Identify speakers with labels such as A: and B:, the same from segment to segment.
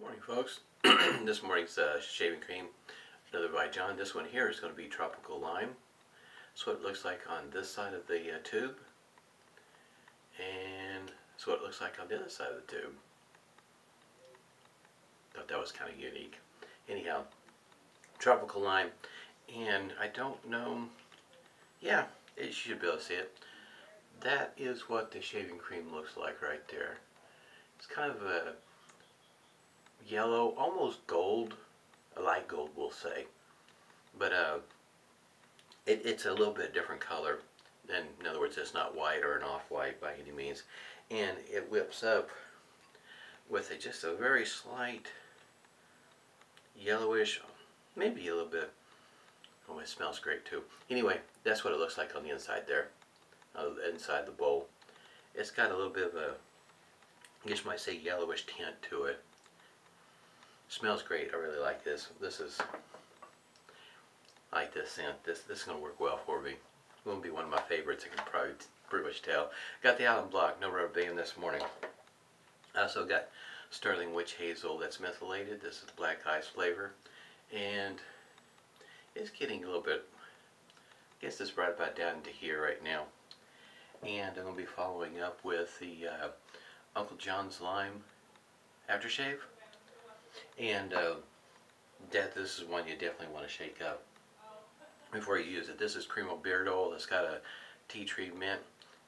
A: Morning, folks. This morning's shaving cream, another by John. This one here is going to be Tropical Lime. That's what it looks like on this side of the tube, and that's what it looks like on the other side of the tube. Thought that was kind of unique. Anyhow, Tropical Lime, and I don't know, yeah, you should be able to see it. That is what the shaving cream looks like right there. It's kind of a yellow, almost gold, a light gold we'll say, but it's a little bit different color. And in other words, it's not white or an off-white by any means, and it whips up with just a very slight yellowish, maybe a little bit. Oh, it smells great too. Anyway, that's what it looks like on the inside there, inside the bowl. It's got a little bit of a, I guess you might say, yellowish tint to it. Smells great. I really like this. I like this scent. This is going to work well for me. It's going to be one of my favorites. I can probably pretty much tell. Got the Allen Block, no rubber band this morning. I also got Stirling Witch Hazel that's mentholated. This is the Black Ice flavor, and it's getting a little bit, I guess it's right about down to here right now. And I'm going to be following up with the Uncle John's Lime aftershave. And this is one you definitely want to shake up before you use it. This is Cremo beard oil. It's got a tea tree mint,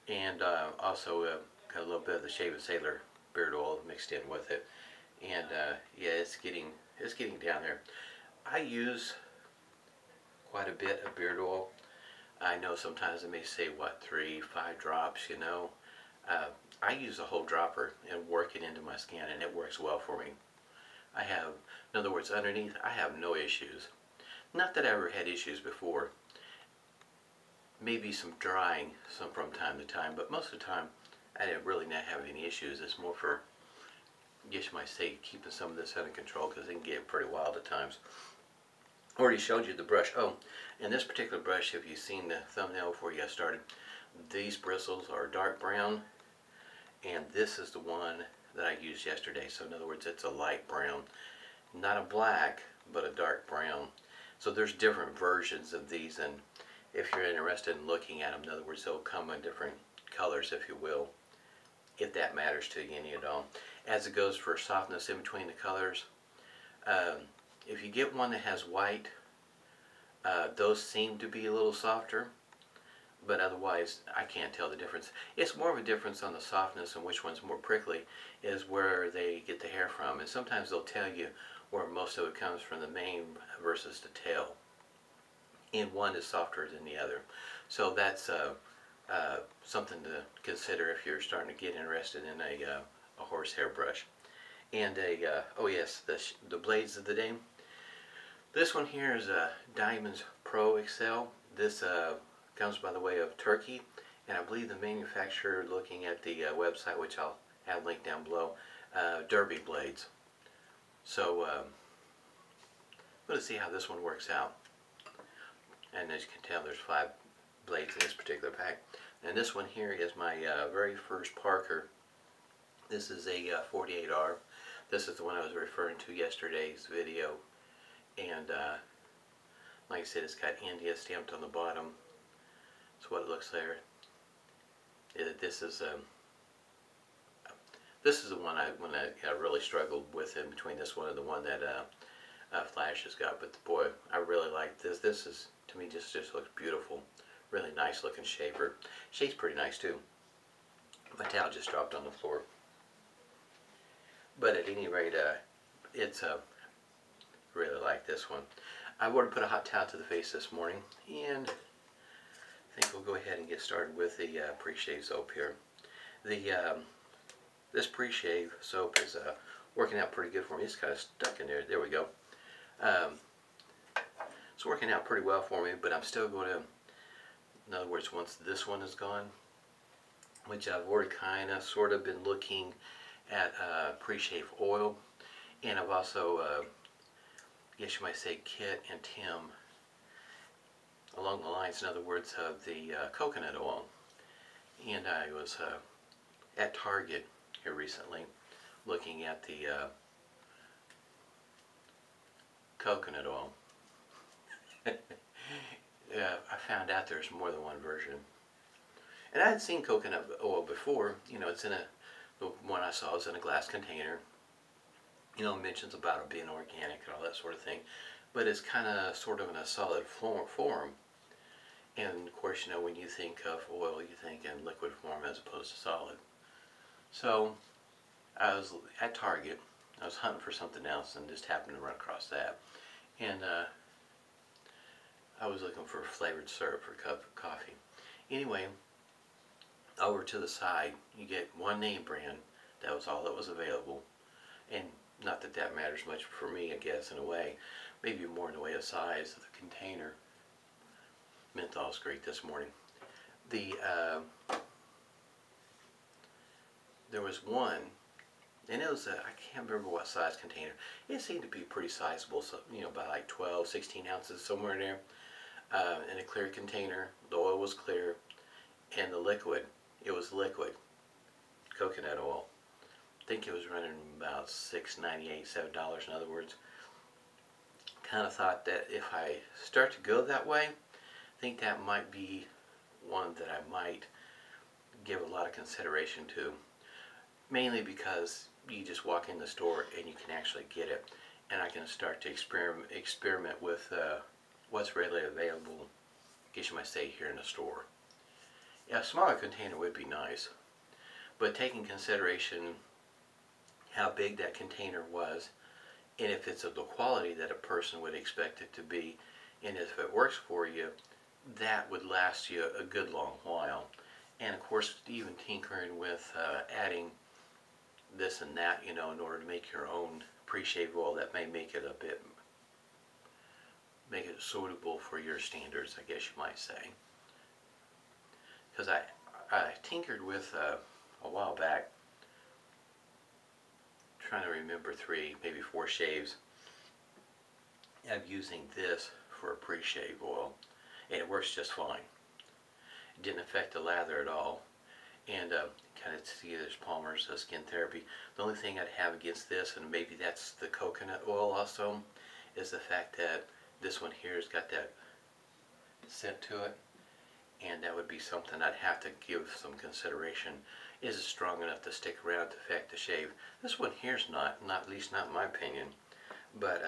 A: and also got a little bit of the Shave and Sailor beard oil mixed in with it. And yeah, it's getting down there. I use quite a bit of beard oil. I know sometimes it may say what, 3-5 drops, you know. I use a whole dropper and work it into my skin, and it works well for me. I have, in other words, underneath, I have no issues. Not that I ever had issues before. Maybe some drying from time to time, but most of the time I didn't really not have any issues. It's more for, I guess you might say, keeping some of this under control, because it can get pretty wild at times. Already showed you the brush. Oh, and this particular brush, if you've seen the thumbnail before you got started, these bristles are dark brown, and this is the one that I used yesterday. So in other words, it's a light brown, not a black, but a dark brown. So there's different versions of these, and if you're interested in looking at them, in other words, they'll come in different colors, if you will, if that matters to you any at all. As it goes for softness in between the colors, if you get one that has white, those seem to be a little softer, but otherwise I can't tell the difference. It's more of a difference on the softness and which one's more prickly is where they get the hair from, and sometimes they'll tell you where most of it comes from, the mane versus the tail, and one is softer than the other. So that's something to consider if you're starting to get interested in a horsehair brush. And oh yes, the blades of the day. This one here is a Diamond's Pro Excell. This comes by the way of Turkey, and I believe the manufacturer, looking at the website, which I'll have linked down below, Derby blades. So I'm going to see how this one works out. And as you can tell, there's 5 blades in this particular pack. And this one here is my very first Parker. This is a 48R. This is the one I was referring to yesterday's video. And like I said, it's got India stamped on the bottom. That's what it looks there. This is the one I really struggled with in between this one and the one that Flash has got. But boy, I really like this. This is, to me, just looks beautiful. Really nice looking shaver. Shade's pretty nice too. My towel just dropped on the floor. But at any rate, it's really like this one. I would have put a hot towel to the face this morning, and I think we'll go ahead and get started with the Preshave soap here. This Preshave soap is working out pretty good for me. It's kind of stuck in there. There we go. It's working out pretty well for me, but I'm still going to, in other words, once this one is gone, which I've already kind of sort of been looking at Preshave oil, and I've also, I guess you might say, Kit and Tim along the lines, in other words, of the coconut oil. And I was at Target here recently looking at the coconut oil. Yeah, I found out there's more than one version. And I had seen coconut oil before. You know, it's in the one I saw was in a glass container. You know, mentions about it being organic and all that sort of thing. But it's kind of sort of in a solid form. And of course, you know, when you think of oil, you think in liquid form as opposed to solid. So I was at Target. I was hunting for something else and just happened to run across that. And I was looking for flavored syrup for a cup of coffee. Anyway, over to the side, you get one name brand. That was all that was available. And not that that matters much for me, I guess, in a way. Maybe more in the way of size of the container. Menthol's great this morning. There was one, and it was I can't remember what size container. It seemed to be pretty sizable, so you know, about like 12, 16 ounces somewhere in there. In a clear container. The oil was clear, and the liquid, it was liquid coconut oil. I think it was running about $6.98, $7. In other words, kind of thought that if I start to go that way, I think that might be one that I might give a lot of consideration to. Mainly because you just walk in the store and you can actually get it, and I can start to experiment with what's readily available, I guess you might say, here in the store. Yeah, a smaller container would be nice, but taking consideration how big that container was, and if it's of the quality that a person would expect it to be, and if it works for you, that would last you a good long while. And of course, even tinkering with adding this and that, you know, in order to make your own pre-shave oil, that may make it make it suitable for your standards, I guess you might say. Because I tinkered with a while back, trying to remember 3, maybe 4 shaves of using this for a pre-shave oil, and it works just fine. It didn't affect the lather at all. And kind of see there's Palmer's Skin Therapy. The only thing I'd have against this, and maybe that's the coconut oil also, is the fact that this one here has got that scent to it, and that would be something I'd have to give some consideration. Is it strong enough to stick around to affect the shave? This one here's not at least not in my opinion. But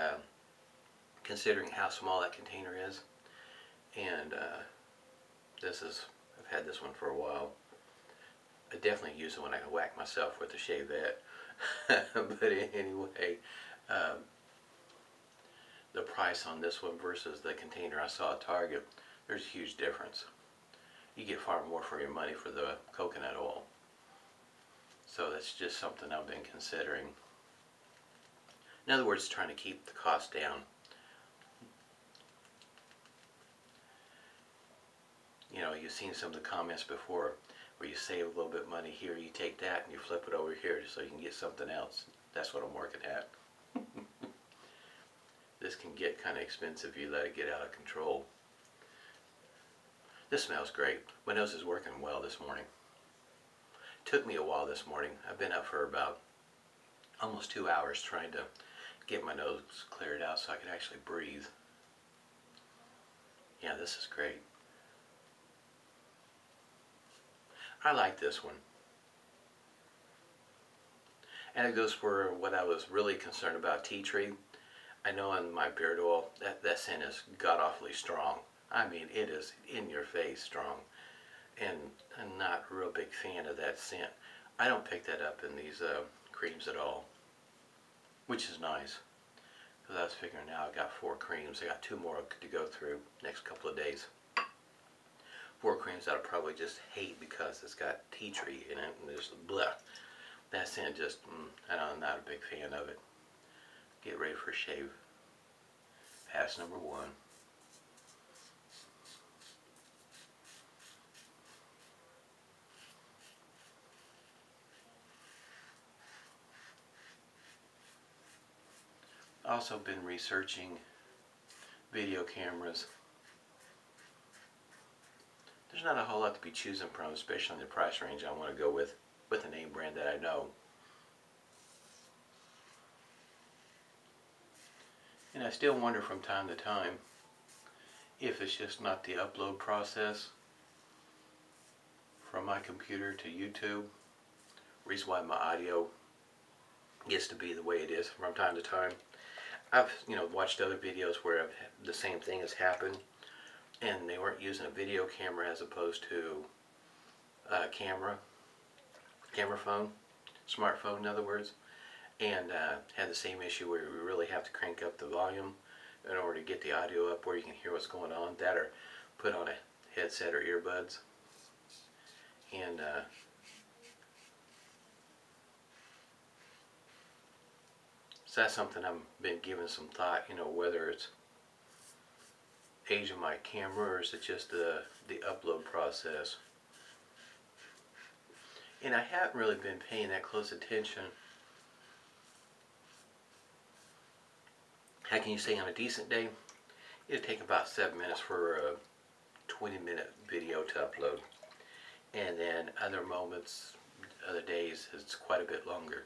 A: considering how small that container is, and I've had this one for a while. I definitely use it when I can whack myself with the shavette. But anyway, the price on this one versus the container I saw at Target, there's a huge difference. You get far more for your money for the coconut oil. So that's just something I've been considering. In other words, trying to keep the cost down. You know, you've seen some of the comments before where you save a little bit of money here, you take that and you flip it over here so you can get something else. That's what I'm working at. This can get kind of expensive if you let it get out of control. This smells great. My nose is working well this morning. Took me a while this morning. I've been up for about almost 2 hours trying to get my nose cleared out so I could actually breathe. Yeah, this is great. I like this one. And it goes for what I was really concerned about, tea tree. I know on my beard oil, that scent is god-awfully strong. I mean, it is in your face strong. And I'm not a real big fan of that scent. I don't pick that up in these creams at all, which is nice. Because I was figuring now I've got 4 creams. I got 2 more to go through next couple of days. 4 creams I'll probably just hate because it's got tea tree in it and there's blah. That scent just, I'm not a big fan of it. Get ready for a shave. Pass number 1. Also been researching video cameras. There's not a whole lot to be choosing from, especially in the price range I want to go with a name brand that I know. And I still wonder from time to time if it's just not the upload process from my computer to YouTube. Reason why my audio gets to be the way it is from time to time. I've watched other videos where the same thing has happened, and they weren't using a video camera as opposed to a camera phone, smartphone in other words, and had the same issue where we really have to crank up the volume in order to get the audio up where you can hear what's going on. That or put on a headset or earbuds. And so that's something I've been giving some thought, whether it's age of my camera or is it just the upload process. And I haven't really been paying that close attention. How can you say on a decent day? It'd take about 7 minutes for a 20-minute video to upload. And then other moments, other days, it's quite a bit longer.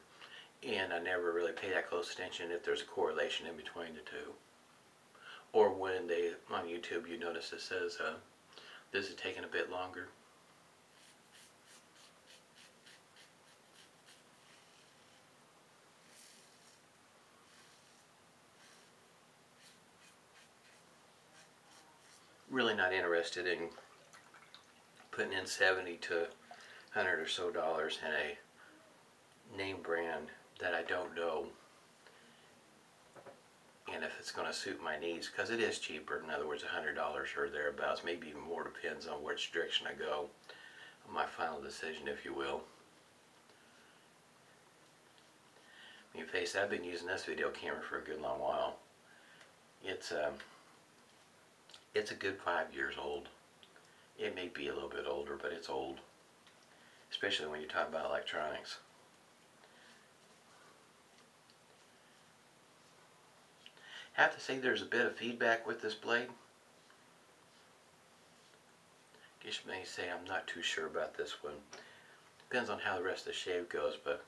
A: And I never really pay that close attention if there's a correlation in between the two. Or when they, on YouTube, you notice it says, this is taking a bit longer. Really not interested in putting in $70 to $100 or so in a name brand that I don't know, and if it's going to suit my needs, because it is cheaper. In other words, $100 or thereabouts, maybe even more, depends on which direction I go. My final decision, if you will. I mean, face, I've been using this video camera for a good long while. It's a good 5 years old. It may be a little bit older, but it's old, especially when you talk about electronics. I have to say there's a bit of feedback with this blade. I guess you may say I'm not too sure about this one. Depends on how the rest of the shave goes, but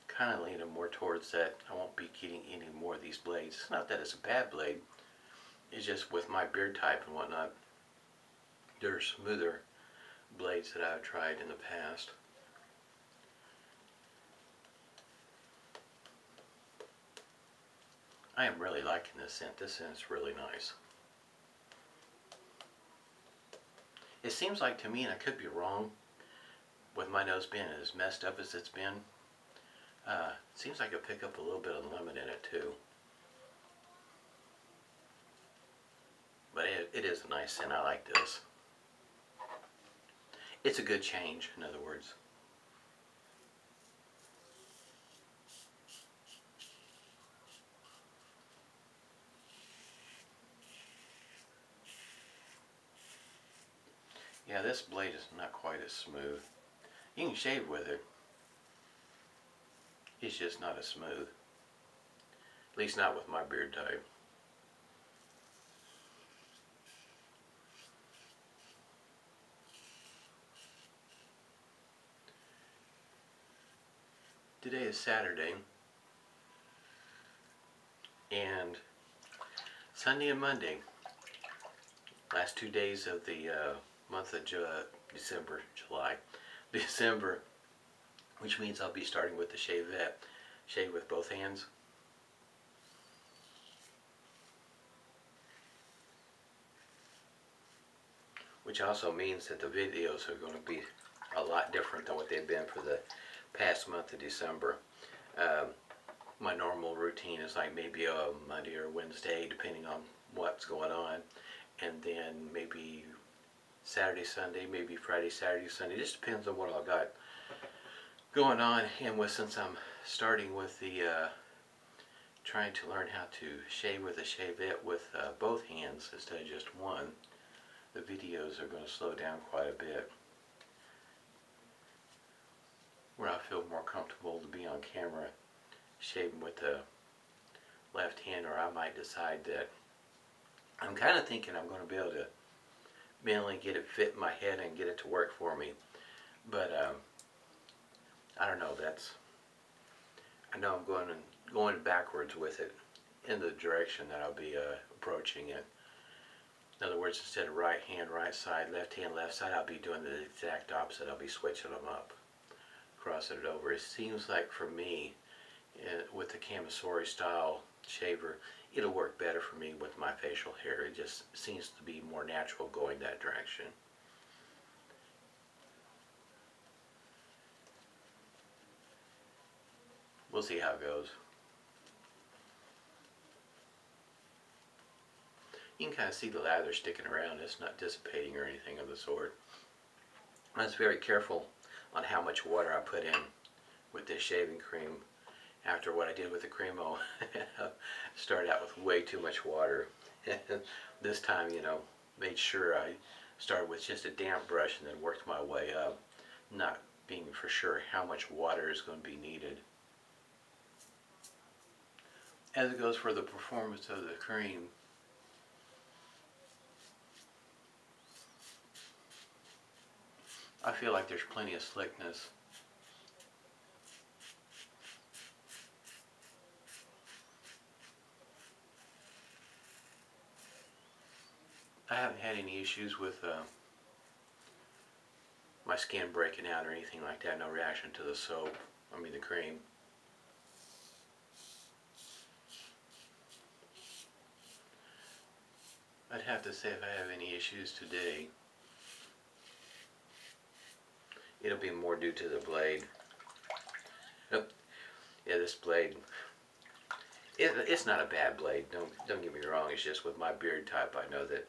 A: kind of leaning more towards that. I won't be getting any more of these blades. It's not that it's a bad blade. It's just with my beard type and whatnot, there are smoother blades that I've tried in the past. I am really liking this scent. This scent's really nice. It seems like to me, and I could be wrong, with my nose being as messed up as it's been, it seems like I pick up a little bit of lemon in it too. But it is a nice scent. I like this. It's a good change, in other words. Yeah, this blade is not quite as smooth. You can shave with it. It's just not as smooth. At least not with my beard type. Today is Saturday, and Sunday and Monday, last 2 days of the month of December, which means I'll be starting with the shave with both hands. Which also means that the videos are going to be a lot different than what they've been for the past month of December. My normal routine is like maybe a Monday or Wednesday, depending on what's going on, and then maybe Saturday, Sunday, maybe Friday, Saturday, Sunday. It just depends on what I got going on. And since I'm starting with the trying to learn how to shave with a shavette with both hands instead of just one, the videos are going to slow down quite a bit, where I feel more comfortable to be on camera shaving with the left hand, or I might decide that I'm kind of thinking I'm going to be able to manually get it fit in my head and get it to work for me. But I don't know. I know I'm going backwards with it in the direction that I'll be approaching it. In other words, instead of right hand, right side, left hand, left side, I'll be doing the exact opposite. I'll be switching them up, crossing it over. It seems like for me, with the Camisori style shaver, it'll work better for me with my facial hair. It just seems to be more natural going that direction. We'll see how it goes. You can kind of see the lather sticking around. It's not dissipating or anything of the sort. I was very careful on how much water I put in with this shaving cream. After what I did with the Cremo, started out with way too much water. This time, you know, made sure I started with just a damp brush and then worked my way up, not being for sure how much water is going to be needed. As it goes for the performance of the cream, I feel like there's plenty of slickness. I haven't had any issues with my skin breaking out or anything like that. No reaction to the soap, the cream. I'd have to say if I have any issues today, it'll be more due to the blade. Oh, yeah, this blade, it's not a bad blade, don't get me wrong. It's just with my beard type, I know that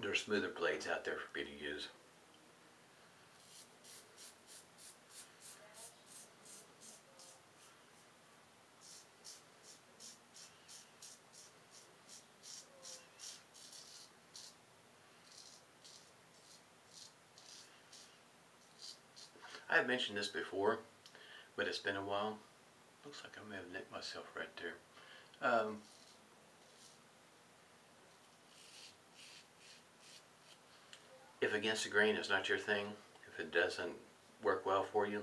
A: there's smoother blades out there for me to use. I've mentioned this before, but it's been a while. Looks like I may have nicked myself right there. If against the grain is not your thing, if it doesn't work well for you,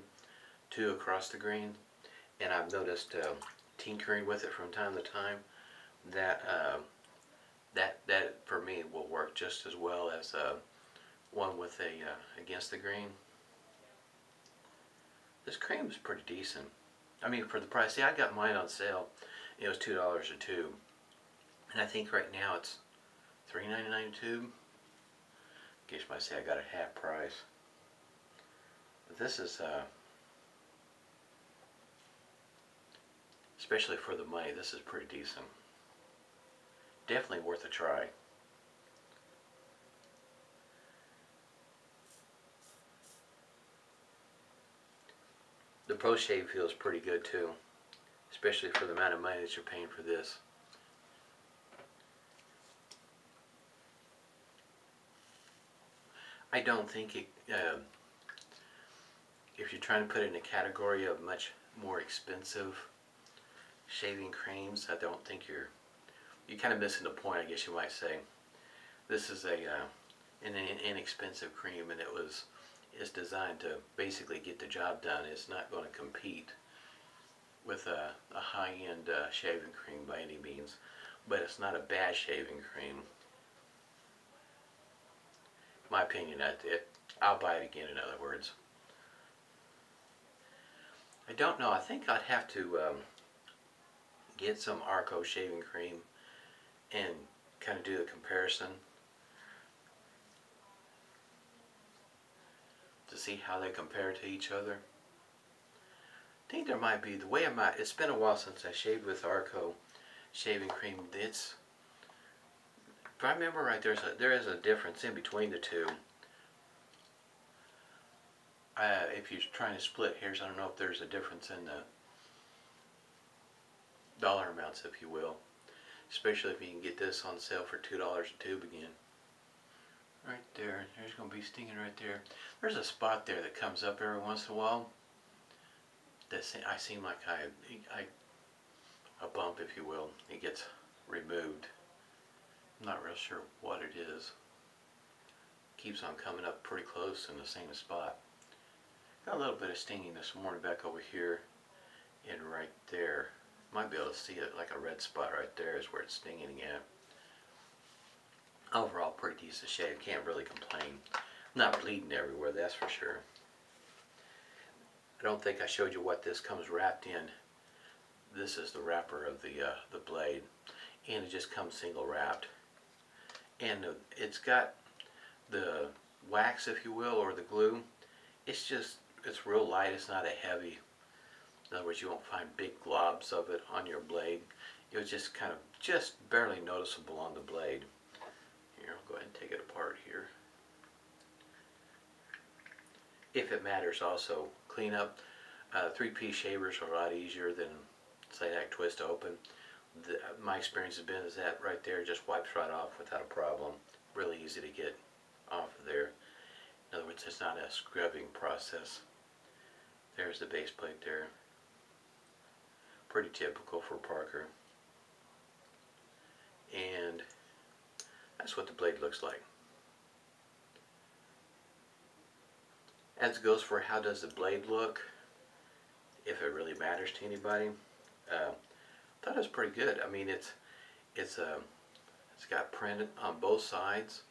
A: to across the grain, and I've noticed tinkering with it from time to time, that for me will work just as well as one with a against the grain. This cream is pretty decent. For the price. See, I got mine on sale. It was $2 a tube, and I think right now it's $3.99 a tube. I guess you might say I got it half price. But this is, especially for the money, this is pretty decent. Definitely worth a try. The Preshave feels pretty good too, especially for the amount of money that you're paying for this. I don't think it, if you're trying to put it in a category of much more expensive shaving creams, I don't think you're kind of missing the point, I guess you might say. This is an inexpensive cream, and it's designed to basically get the job done. It's not going to compete with a high-end shaving cream by any means, but it's not a bad shaving cream. My opinion, I'll buy it again, in other words. I don't know, I think I'd have to get some Arco shaving cream and kind of do a comparison to see how they compare to each other. I think there might be, it's been a while since I shaved with Arco shaving cream. If I remember right, there is a difference in between the two. If you're trying to split hairs, I don't know if there's a difference in the dollar amounts, if you will. Especially if you can get this on sale for $2 a tube again. Right there, there's going to be stinging right there. There's a spot there that comes up every once in a while. I seem like a bump, if you will. It gets removed. I'm not real sure what it is. Keeps on coming up pretty close in the same spot. Got a little bit of stinging this morning back over here and right there. Might be able to see it, like a red spot right there is where it's stinging at. Overall, pretty decent shave. Can't really complain. Not bleeding everywhere, that's for sure. I don't think I showed you what this comes wrapped in. This is the wrapper of the blade, and it just comes single wrapped. And it's got the wax, if you will, or the glue. It's real light. It's not a heavy. In other words, you won't find big globs of it on your blade. It was just kind of barely noticeable on the blade. Here, I'll go ahead and take it apart here. If it matters, also clean up. 3-piece shavers are a lot easier than, say, that twist open. My experience has been is that right there just wipes right off without a problem. Really easy to get off of there. In other words, it's not a scrubbing process. There's the base plate there. Pretty typical for Parker. And that's what the blade looks like. As goes for how does the blade look, if it really matters to anybody, I thought it was pretty good. I mean, it's got print on both sides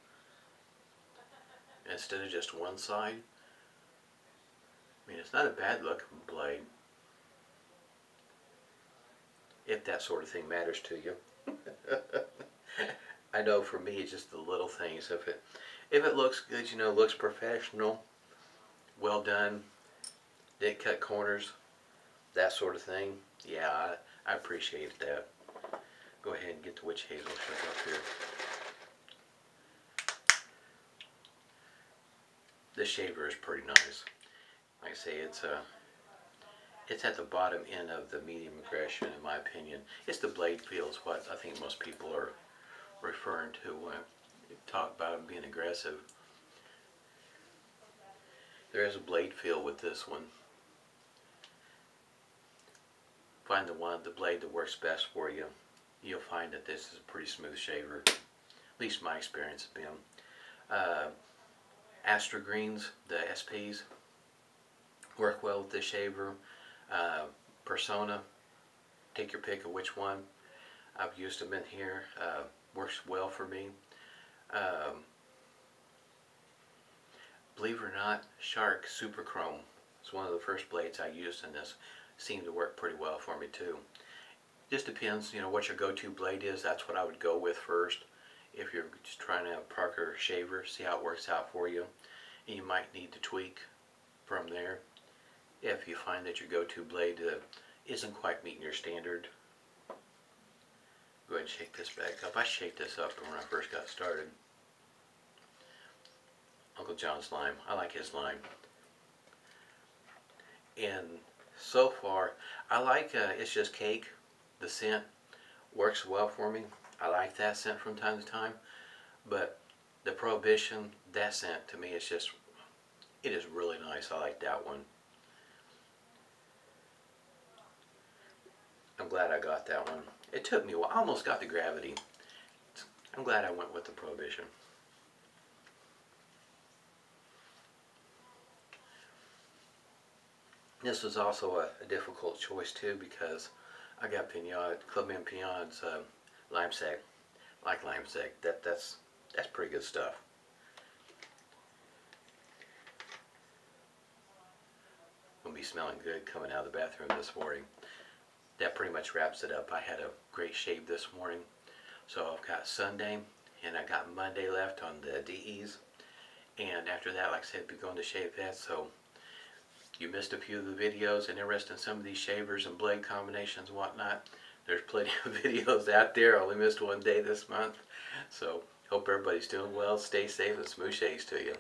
A: instead of just one side. I mean, it's not a bad looking blade, if that sort of thing matters to you. I know for me, it's just the little things. If it looks good, you know, looks professional, well done, didn't cut corners, that sort of thing, yeah, I appreciate that. Go ahead and get the witch hazel shook up here. This shaver is pretty nice. Like I say, it's at the bottom end of the medium aggression, in my opinion. It's the blade feel is what I think most people are referring to when you talk about it being aggressive. There is a blade feel with this one. Find the blade that works best for you. You'll find that this is a pretty smooth shaver. At least my experience has been. Astra Greens, the SPs, work well with this shaver. Persona, take your pick of which one. I've used them in here. Works well for me. Believe it or not, Shark Super Chrome is one of the first blades I used in this. Seemed to work pretty well for me too. Just depends, you know, what your go-to blade is. That's what I would go with first. If you're just trying to have a Parker shaver, see how it works out for you. And you might need to tweak from there. If you find that your go-to blade isn't quite meeting your standard, go ahead and shake this back up. I shaked this up when I first got started. Uncle John's lime. I like his lime. And so far, I like It's Just Cake. The scent works well for me. I like that scent from time to time. But the Prohibition, that scent to me is just, it is really nice. I like that one. I'm glad I got that one. It took me a while. I almost got the Gravity. I'm glad I went with the Prohibition. This was also a difficult choice too, because I got Club M Pignon's lime sec. I like lime sec. That's pretty good stuff. Gonna be smelling good coming out of the bathroom this morning. That pretty much wraps it up. I had a great shave this morning. So I've got Sunday and I got Monday left on the DEs. And after that, like I said, I'll be going to shave that. So you missed a few of the videos and interested in some of these shavers and blade combinations and whatnot. There's plenty of videos out there. I only missed one day this month. So hope everybody's doing well. Stay safe and smooth shaves to you.